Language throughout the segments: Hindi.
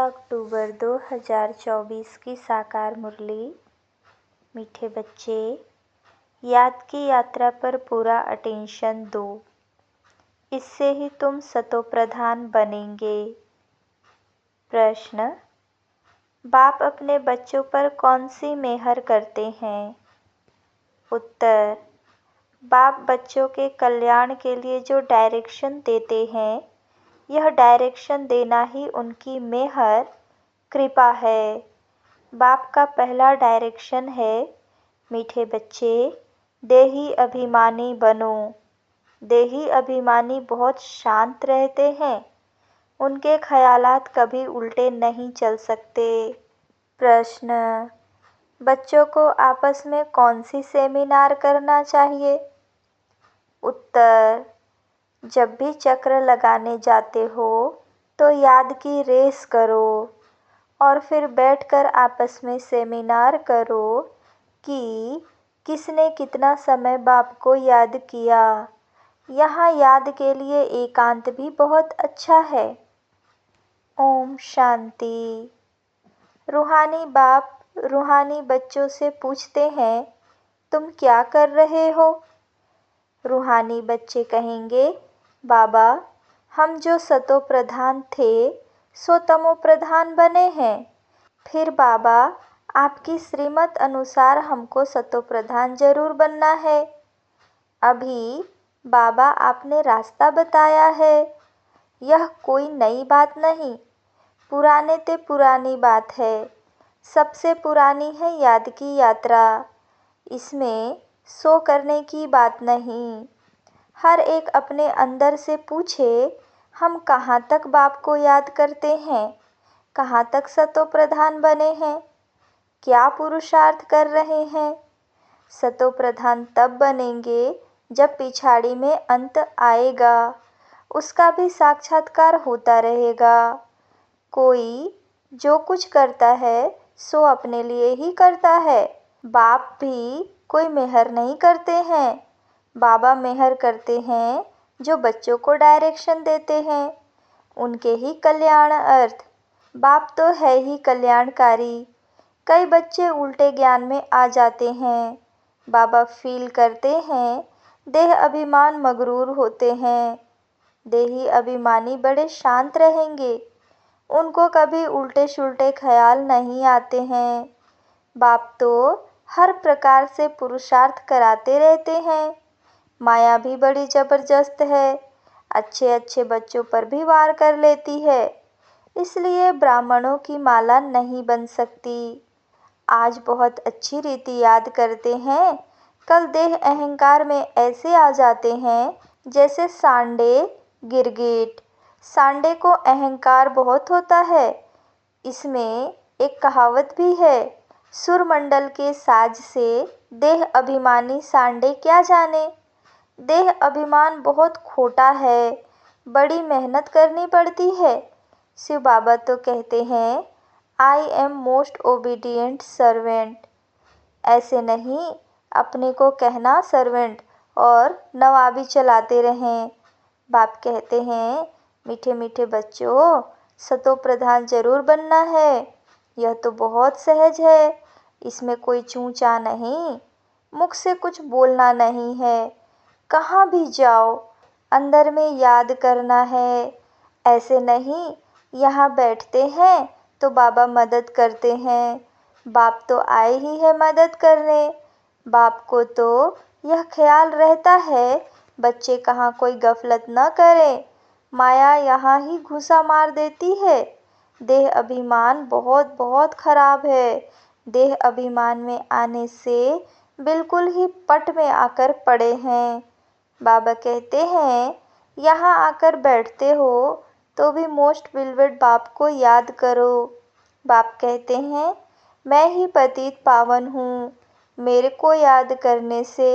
अक्टूबर 2024 की साकार मुरली। मीठे बच्चे, याद की यात्रा पर पूरा अटेंशन दो, इससे ही तुम सतोप्रधान बनेंगे। प्रश्न: बाप अपने बच्चों पर कौन सी मेहर करते हैं? उत्तर: बाप बच्चों के कल्याण के लिए जो डायरेक्शन देते हैं, यह डायरेक्शन देना ही उनकी मेहर, कृपा है। बाप का पहला डायरेक्शन है, मीठे बच्चे, देही अभिमानी बनो। देही अभिमानी बहुत शांत रहते हैं, उनके ख्यालात कभी उल्टे नहीं चल सकते। प्रश्न: बच्चों को आपस में कौन सी सेमिनार करना चाहिए? उत्तर: जब भी चक्र लगाने जाते हो तो याद की रेस करो और फिर बैठकर आपस में सेमिनार करो कि किसने कितना समय बाप को याद किया। यहाँ याद के लिए एकांत भी बहुत अच्छा है। ओम शांति। रूहानी बाप रूहानी बच्चों से पूछते हैं, तुम क्या कर रहे हो? रूहानी बच्चे कहेंगे, बाबा, हम जो सतो प्रधान थे सो तमो प्रधान बने हैं। फिर बाबा, आपकी श्रीमत अनुसार हमको सतो प्रधान जरूर बनना है। अभी बाबा आपने रास्ता बताया है, यह कोई नई बात नहीं, पुराने ते पुरानी बात है। सबसे पुरानी है याद की यात्रा, इसमें सो करने की बात नहीं। हर एक अपने अंदर से पूछे, हम कहाँ तक बाप को याद करते हैं, कहाँ तक सतो प्रधान बने हैं, क्या पुरुषार्थ कर रहे हैं। सतो प्रधान तब बनेंगे जब पिछाड़ी में अंत आएगा, उसका भी साक्षात्कार होता रहेगा। कोई जो कुछ करता है सो अपने लिए ही करता है। बाप भी कोई मेहर नहीं करते हैं, बाबा मेहर करते हैं जो बच्चों को डायरेक्शन देते हैं, उनके ही कल्याण अर्थ। बाप तो है ही कल्याणकारी। कई बच्चे उल्टे ज्ञान में आ जाते हैं, बाबा फील करते हैं, देह अभिमान मगरूर होते हैं। देही अभिमानी बड़े शांत रहेंगे, उनको कभी उल्टे सुल्टे ख्याल नहीं आते हैं। बाप तो हर प्रकार से पुरुषार्थ कराते रहते हैं। माया भी बड़ी जबरदस्त है, अच्छे अच्छे बच्चों पर भी वार कर लेती है, इसलिए ब्राह्मणों की माला नहीं बन सकती। आज बहुत अच्छी रीति याद करते हैं, कल देह अहंकार में ऐसे आ जाते हैं जैसे सांडे गिरगिट। सांडे को अहंकार बहुत होता है। इसमें एक कहावत भी है, सुरमंडल के साज से देह अभिमानी सांडे क्या जाने। देह अभिमान बहुत खोटा है, बड़ी मेहनत करनी पड़ती है। शिव बाबा तो कहते हैं, I am most obedient servant. ऐसे नहीं अपने को कहना सर्वेंट और नवाबी चलाते रहें। बाप कहते हैं, मीठे मीठे बच्चों, सतो प्रधान जरूर बनना है। यह तो बहुत सहज है, इसमें कोई चूंचा नहीं, मुख से कुछ बोलना नहीं है। कहाँ भी जाओ अंदर में याद करना है। ऐसे नहीं यहाँ बैठते हैं तो बाबा मदद करते हैं, बाप तो आए ही है मदद करने। बाप को तो यह ख्याल रहता है, बच्चे कहाँ कोई गफलत न करें, माया यहाँ ही घुसा मार देती है। देह अभिमान बहुत बहुत खराब है। देह अभिमान में आने से बिल्कुल ही पट में आकर पड़े हैं। बाबा कहते हैं, यहाँ आकर बैठते हो तो भी मोस्ट बिलवेड बाप को याद करो। बाप कहते हैं, मैं ही पतित पावन हूँ, मेरे को याद करने से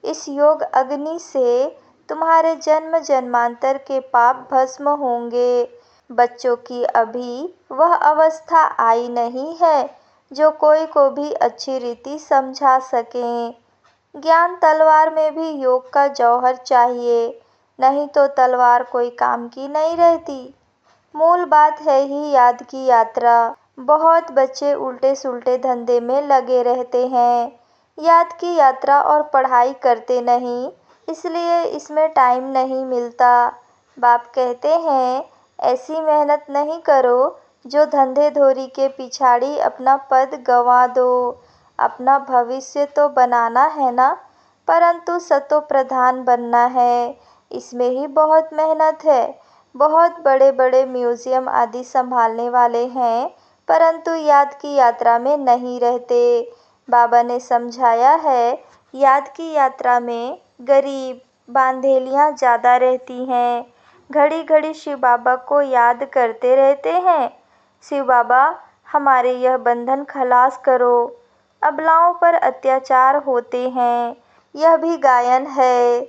इस योग अग्नि से तुम्हारे जन्म जन्मांतर के पाप भस्म होंगे। बच्चों की अभी वह अवस्था आई नहीं है जो कोई को भी अच्छी रीति समझा सकें। ज्ञान तलवार में भी योग का जौहर चाहिए, नहीं तो तलवार कोई काम की नहीं रहती। मूल बात है ही याद की यात्रा। बहुत बच्चे उल्टे सुलटे धंधे में लगे रहते हैं, याद की यात्रा और पढ़ाई करते नहीं, इसलिए इसमें टाइम नहीं मिलता। बाप कहते हैं ऐसी मेहनत नहीं करो जो धंधे धोरी के पिछाड़ी अपना पद गंवा दो। अपना भविष्य तो बनाना है ना, परंतु सतो प्रधान बनना है, इसमें ही बहुत मेहनत है। बहुत बड़े बड़े म्यूजियम आदि संभालने वाले हैं, परंतु याद की यात्रा में नहीं रहते। बाबा ने समझाया है, याद की यात्रा में गरीब बांधेलियाँ ज़्यादा रहती हैं, घड़ी घड़ी शिव बाबा को याद करते रहते हैं। शिव बाबा हमारे यह बंधन खलास करो, अबलाओं पर अत्याचार होते हैं, यह भी गायन है।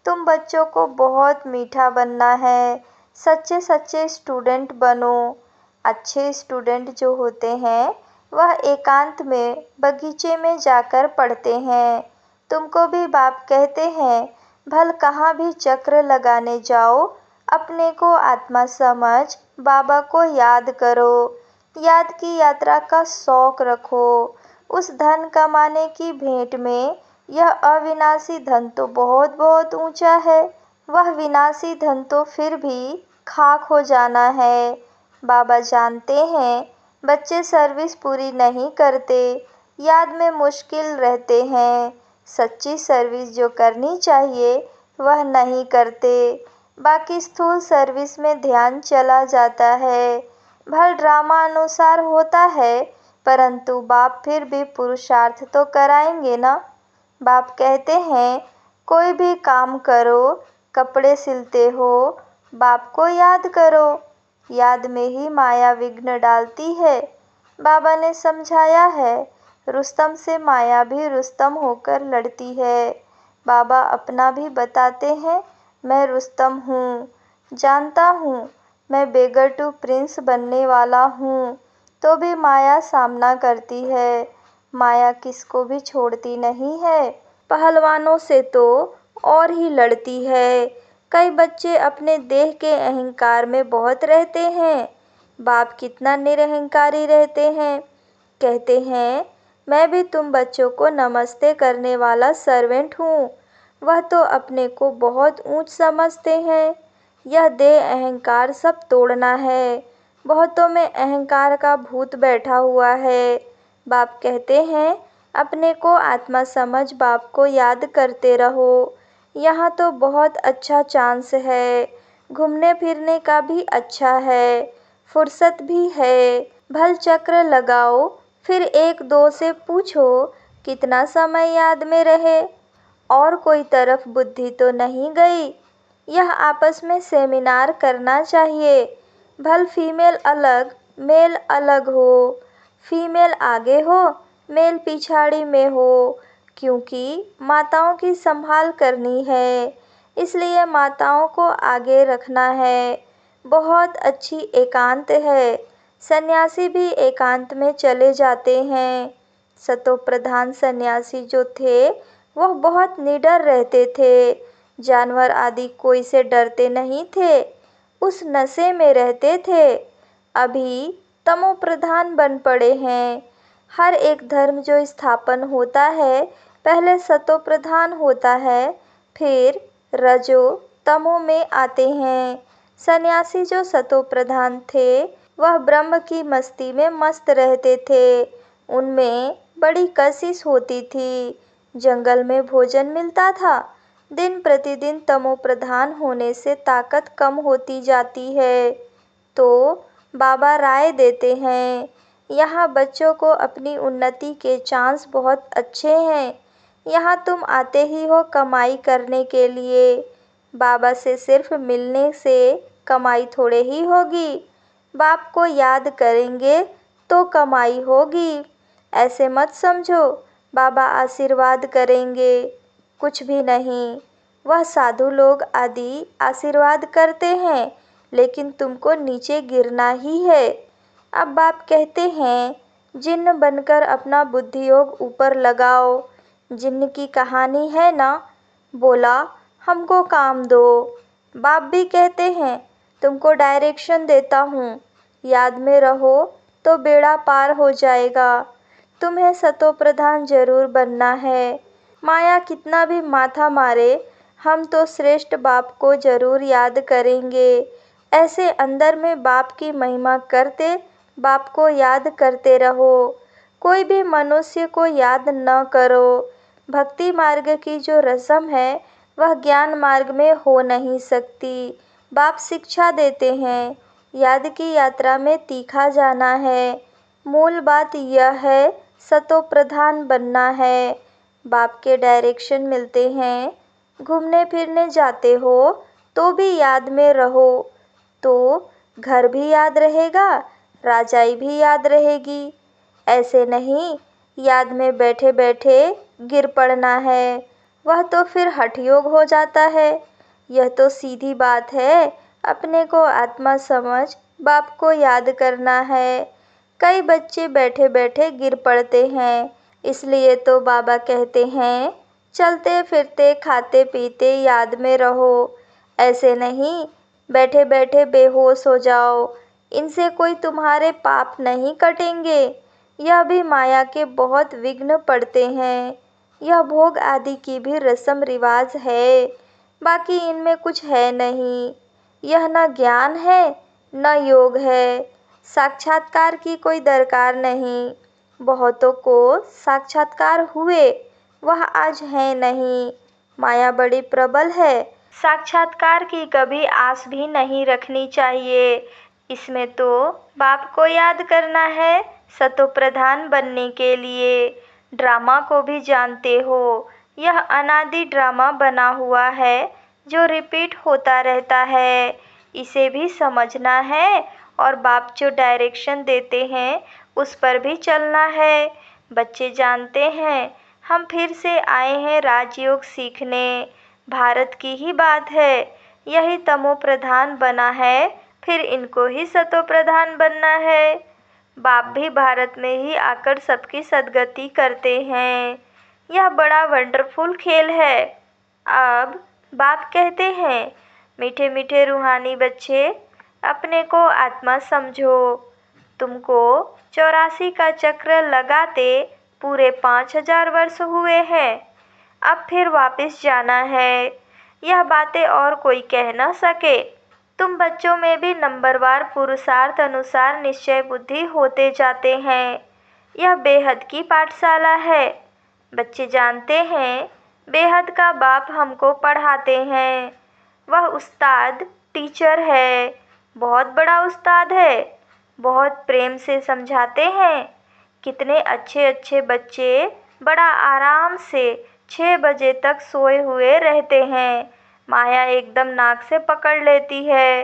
तुम बच्चों को बहुत मीठा बनना है, सच्चे सच्चे स्टूडेंट बनो। अच्छे स्टूडेंट जो होते हैं वह एकांत में बगीचे में जाकर पढ़ते हैं। तुमको भी बाप कहते हैं भल कहाँ भी चक्र लगाने जाओ, अपने को आत्मा समझ बाबा को याद करो। याद की यात्रा का शौक रखो। उस धन कमाने की भेंट में यह अविनाशी धन तो बहुत बहुत ऊंचा है, वह विनाशी धन तो फिर भी खाक हो जाना है। बाबा जानते हैं बच्चे सर्विस पूरी नहीं करते, याद में मुश्किल रहते हैं, सच्ची सर्विस जो करनी चाहिए वह नहीं करते, बाकी स्थूल सर्विस में ध्यान चला जाता है। भल ड्रामा अनुसार होता है, परंतु बाप फिर भी पुरुषार्थ तो कराएंगे ना। बाप कहते हैं कोई भी काम करो, कपड़े सिलते हो, बाप को याद करो, याद में ही माया विघ्न डालती है। बाबा ने समझाया है रुस्तम से माया भी रुस्तम होकर लड़ती है। बाबा अपना भी बताते हैं मैं रुस्तम हूँ, जानता हूँ मैं बेगर टू प्रिंस बनने वाला हूँ, तो भी माया सामना करती है। माया किसको भी छोड़ती नहीं है, पहलवानों से तो और ही लड़ती है। कई बच्चे अपने देह के अहंकार में बहुत रहते हैं, बाप कितना निरहंकारी रहते हैं। कहते हैं मैं भी तुम बच्चों को नमस्ते करने वाला सर्वेंट हूँ, वह तो अपने को बहुत ऊंच समझते हैं। यह देह अहंकार सब तोड़ना है, बहुतों में अहंकार का भूत बैठा हुआ है। बाप कहते हैं अपने को आत्मा समझ बाप को याद करते रहो। यहाँ तो बहुत अच्छा चांस है, घूमने फिरने का भी अच्छा है, फुर्सत भी है। भल चक्र लगाओ, फिर एक दो से पूछो कितना समय याद में रहे, और कोई तरफ बुद्धि तो नहीं गई। यह आपस में सेमिनार करना चाहिए। भल फीमेल अलग मेल अलग हो, फीमेल आगे हो मेल पिछाड़ी में हो, क्योंकि माताओं की संभाल करनी है, इसलिए माताओं को आगे रखना है। बहुत अच्छी एकांत है, सन्यासी भी एकांत में चले जाते हैं। सतो प्रधान सन्यासी जो थे वह बहुत निडर रहते थे, जानवर आदि कोई से डरते नहीं थे, उस नशे में रहते थे। अभी तमो प्रधान बन पड़े हैं। हर एक धर्म जो स्थापन होता है पहले सतो प्रधान होता है, फिर रजो तमो में आते हैं। सन्यासी जो सतो प्रधान थे वह ब्रह्म की मस्ती में मस्त रहते थे, उनमें बड़ी कशिश होती थी, जंगल में भोजन मिलता था। दिन प्रतिदिन तमो प्रधान होने से ताकत कम होती जाती है, तो बाबा राय देते हैं यहाँ बच्चों को अपनी उन्नति के चांस बहुत अच्छे हैं। यहाँ तुम आते ही हो कमाई करने के लिए, बाबा से सिर्फ मिलने से कमाई थोड़े ही होगी, बाप को याद करेंगे तो कमाई होगी। ऐसे मत समझो बाबा आशीर्वाद करेंगे, कुछ भी नहीं। वह साधु लोग आदि आशीर्वाद करते हैं, लेकिन तुमको नीचे गिरना ही है। अब बाप कहते हैं जिन्न बनकर अपना बुद्धि योग ऊपर लगाओ। जिन्न की कहानी है ना, बोला हमको काम दो। बाप भी कहते हैं तुमको डायरेक्शन देता हूँ, याद में रहो तो बेड़ा पार हो जाएगा। तुम्हें सतोप्रधान जरूर बनना है। माया कितना भी माथा मारे, हम तो श्रेष्ठ बाप को जरूर याद करेंगे। ऐसे अंदर में बाप की महिमा करते, बाप को याद करते रहो। कोई भी मनुष्य को याद न करो। भक्ति मार्ग की जो रस्म है वह ज्ञान मार्ग में हो नहीं सकती। बाप शिक्षा देते हैं, याद की यात्रा में तीखा जाना है। मूल बात यह है, सतोप्रधान बनना है। बाप के डायरेक्शन मिलते हैं। घूमने फिरने जाते हो तो भी याद में रहो, तो घर भी याद रहेगा, राजाई भी याद रहेगी। ऐसे नहीं याद में बैठे बैठे गिर पड़ना है, वह तो फिर हठयोग हो जाता है। यह तो सीधी बात है, अपने को आत्मा समझ बाप को याद करना है। कई बच्चे बैठे बैठे गिर पड़ते हैं, इसलिए तो बाबा कहते हैं चलते फिरते खाते पीते याद में रहो। ऐसे नहीं बैठे बैठे बेहोश हो जाओ, इनसे कोई तुम्हारे पाप नहीं कटेंगे। यह भी माया के बहुत विघ्न पड़ते हैं। यह भोग आदि की भी रस्म रिवाज है, बाकी इनमें कुछ है नहीं। यह न ज्ञान है न योग है। साक्षात्कार की कोई दरकार नहीं। बहुतों को साक्षात्कार हुए, वह आज है नहीं। माया बड़ी प्रबल है, साक्षात्कार की कभी आस भी नहीं रखनी चाहिए। इसमें तो बाप को याद करना है सतोप्रधान बनने के लिए। ड्रामा को भी जानते हो, यह अनादि ड्रामा बना हुआ है जो रिपीट होता रहता है। इसे भी समझना है और बाप जो डायरेक्शन देते हैं उस पर भी चलना है। बच्चे जानते हैं हम फिर से आए हैं राजयोग सीखने। भारत की ही बात है, यही तमो प्रधान बना है, फिर इनको ही सतो प्रधान बनना है। बाप भी भारत में ही आकर सबकी सद्गति करते हैं। यह बड़ा वंडरफुल खेल है। अब बाप कहते हैं, मीठे मीठे रूहानी बच्चे, अपने को आत्मा समझो। तुमको 84 का चक्र लगाते पूरे 5000 वर्ष हुए हैं। अब फिर वापस जाना है। यह बातें और कोई कह न सके। तुम बच्चों में भी नंबरवार पुरुषार्थ अनुसार निश्चय बुद्धि होते जाते हैं। यह बेहद की पाठशाला है। बच्चे जानते हैं बेहद का बाप हमको पढ़ाते हैं। वह उस्ताद टीचर है, बहुत बड़ा उस्ताद है। बहुत प्रेम से समझाते हैं। कितने अच्छे अच्छे बच्चे बड़ा आराम से 6 बजे तक सोए हुए रहते हैं। माया एकदम नाक से पकड़ लेती है,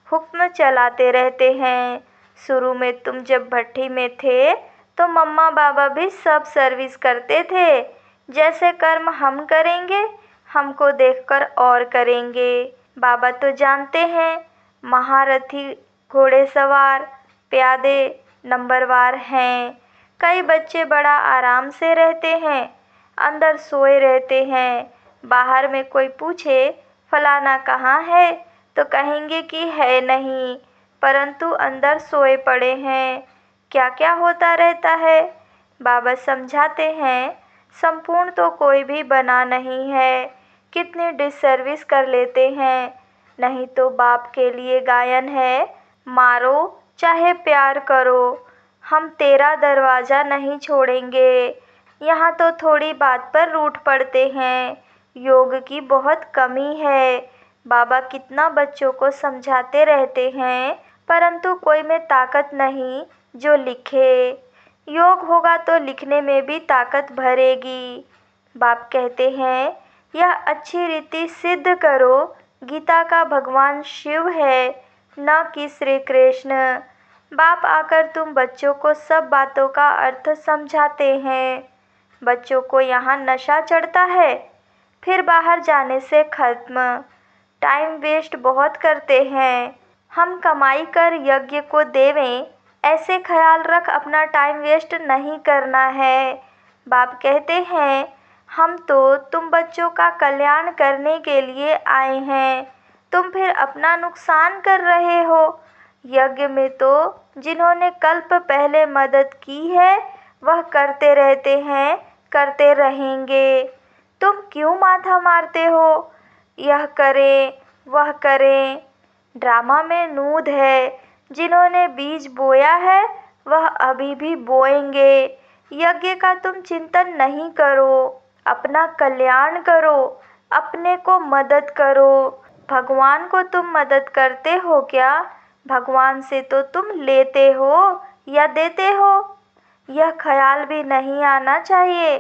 हुक्म चलाते रहते हैं। शुरू में तुम जब भट्टी में थे तो मम्मा बाबा भी सब सर्विस करते थे। जैसे कर्म हम करेंगे, हमको देखकर और करेंगे। बाबा तो जानते हैं महारथी, घोड़ेसवार, प्यादे नंबरवार हैं। कई बच्चे बड़ा आराम से रहते हैं, अंदर सोए रहते हैं। बाहर में कोई पूछे फलाना कहाँ है तो कहेंगे कि है नहीं, परंतु अंदर सोए पड़े हैं। क्या क्या होता रहता है। बाबा समझाते हैं संपूर्ण तो कोई भी बना नहीं है। कितनी डिससर्विस कर लेते हैं। नहीं तो बाप के लिए गायन है, मारो चाहे प्यार करो, हम तेरा दरवाज़ा नहीं छोड़ेंगे। यहाँ तो थोड़ी बात पर रूठ पड़ते हैं। योग की बहुत कमी है। बाबा कितना बच्चों को समझाते रहते हैं, परंतु कोई में ताकत नहीं जो लिखे। योग होगा तो लिखने में भी ताकत भरेगी। बाप कहते हैं यह अच्छी रीति सिद्ध करो, गीता का भगवान शिव है, न कि श्री कृष्ण। बाप आकर तुम बच्चों को सब बातों का अर्थ समझाते हैं। बच्चों को यहाँ नशा चढ़ता है, फिर बाहर जाने से खत्म। टाइम वेस्ट बहुत करते हैं। हम कमाई कर यज्ञ को देवें, ऐसे ख्याल रख अपना टाइम वेस्ट नहीं करना है। बाप कहते हैं हम तो तुम बच्चों का कल्याण करने के लिए आए हैं, तुम फिर अपना नुकसान कर रहे हो। यज्ञ में तो जिन्होंने कल्प पहले मदद की है वह करते रहते हैं, करते रहेंगे। तुम क्यों माथा मारते हो? यह करें, वह करें। ड्रामा में नूद है, जिन्होंने बीज बोया है वह अभी भी बोएंगे। यज्ञ का तुम चिंतन नहीं करो, अपना कल्याण करो, अपने को मदद करो। भगवान को तुम मदद करते हो क्या? भगवान से तो तुम लेते हो या देते हो, यह ख्याल भी नहीं आना चाहिए।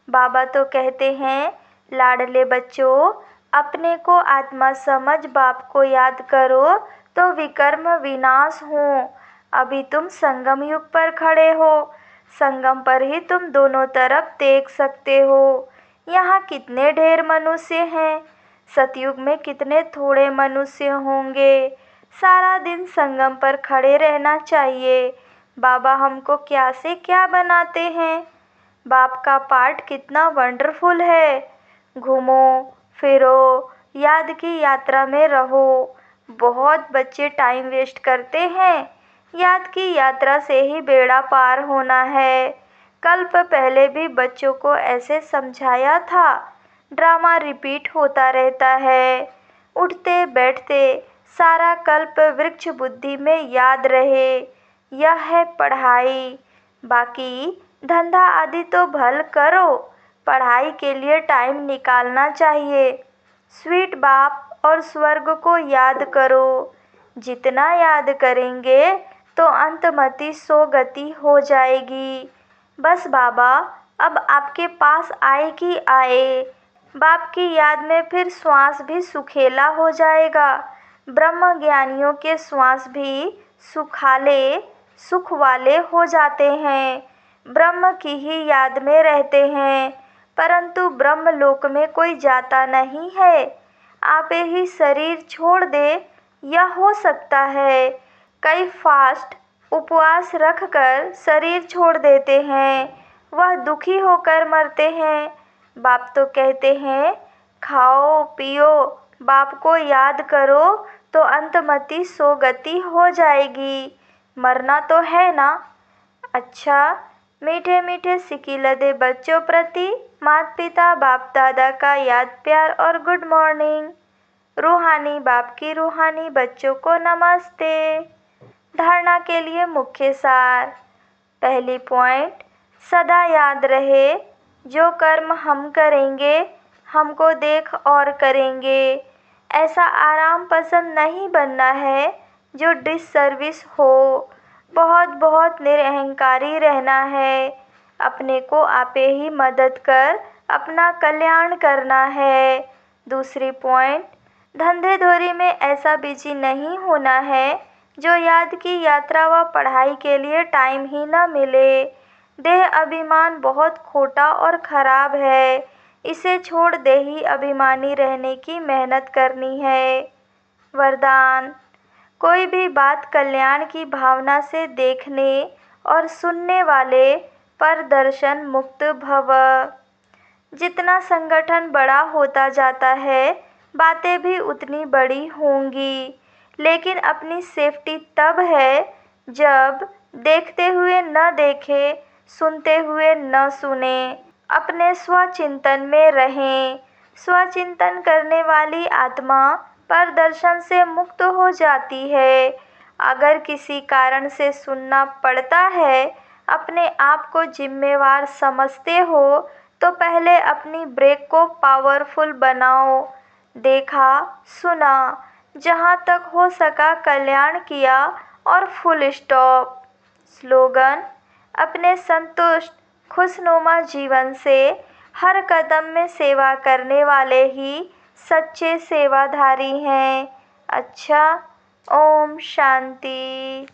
बाबा तो कहते हैं, लाडले बच्चों, अपने को आत्मा समझ बाप को याद करो तो विकर्म विनाश हो। अभी तुम संगम युग पर खड़े हो, संगम पर ही तुम दोनों तरफ देख सकते हो। यहाँ कितने ढेर मनुष्य हैं, सतयुग में कितने थोड़े मनुष्य होंगे। सारा दिन संगम पर खड़े रहना चाहिए। बाबा हमको क्या से क्या बनाते हैं। बाप का पाठ कितना वंडरफुल है। घूमो फिरो, याद की यात्रा में रहो। बहुत बच्चे टाइम वेस्ट करते हैं। याद की यात्रा से ही बेड़ा पार होना है। कल्प पहले भी बच्चों को ऐसे समझाया था। ड्रामा रिपीट होता रहता है। उठते बैठते सारा कल्प वृक्ष बुद्धि में याद रहे, यह है पढ़ाई। बाकी धंधा आदि तो भल करो, पढ़ाई के लिए टाइम निकालना चाहिए। स्वीट बाप और स्वर्ग को याद करो। जितना याद करेंगे तो अंतमति सोगति हो जाएगी। बस बाबा अब आपके पास आए कि आए। बाप की याद में फिर श्वास भी सुखेला हो जाएगा। ब्रह्म ज्ञानियों के श्वास भी सुखाले सुख वाले हो जाते हैं। ब्रह्म की ही याद में रहते हैं, परंतु ब्रह्म लोक में कोई जाता नहीं है। आप ही शरीर छोड़ दे, यह हो सकता है। कई फास्ट उपवास रखकर शरीर छोड़ देते हैं, वह दुखी होकर मरते हैं। बाप तो कहते हैं, खाओ पियो, बाप को याद करो तो अंतमति सोगति हो जाएगी। मरना तो है ना। अच्छा, मीठे मीठे सिकिलदे बच्चों प्रति माता पिता बाप दादा का याद प्यार और गुड मॉर्निंग। रूहानी बाप की रूहानी बच्चों को नमस्ते। धारणा के लिए मुख्य सार। पहली पॉइंट, सदा याद रहे, जो कर्म हम करेंगे हमको देख और करेंगे। ऐसा आराम पसंद नहीं बनना है जो डिससर्विस हो। बहुत बहुत निरहंकारी रहना है। अपने को आपे ही मदद कर अपना कल्याण करना है। दूसरी पॉइंट, धंधे धोरी में ऐसा बिजी नहीं होना है जो याद की यात्रा व पढ़ाई के लिए टाइम ही न मिले। देह अभिमान बहुत खोटा और खराब है, इसे छोड़ देही अभिमानी रहने की मेहनत करनी है। वरदान, कोई भी बात कल्याण की भावना से देखने और सुनने वाले पर दर्शन मुक्त भव। जितना संगठन बड़ा होता जाता है, बातें भी उतनी बड़ी होंगी, लेकिन अपनी सेफ्टी तब है जब देखते हुए न देखे, सुनते हुए न सुने, अपने स्वचिंतन में रहें। स्वचिंतन करने वाली आत्मा परदर्शन से मुक्त हो जाती है। अगर किसी कारण से सुनना पड़ता है, अपने आप को जिम्मेवार समझते हो तो पहले अपनी ब्रेक को पावरफुल बनाओ। देखा, सुना, जहाँ तक हो सका कल्याण किया और फुल स्टॉप। स्लोगन, अपने संतुष्ट खुशनुमा जीवन से हर कदम में सेवा करने वाले ही सच्चे सेवाधारी हैं। अच्छा, ओम शांति।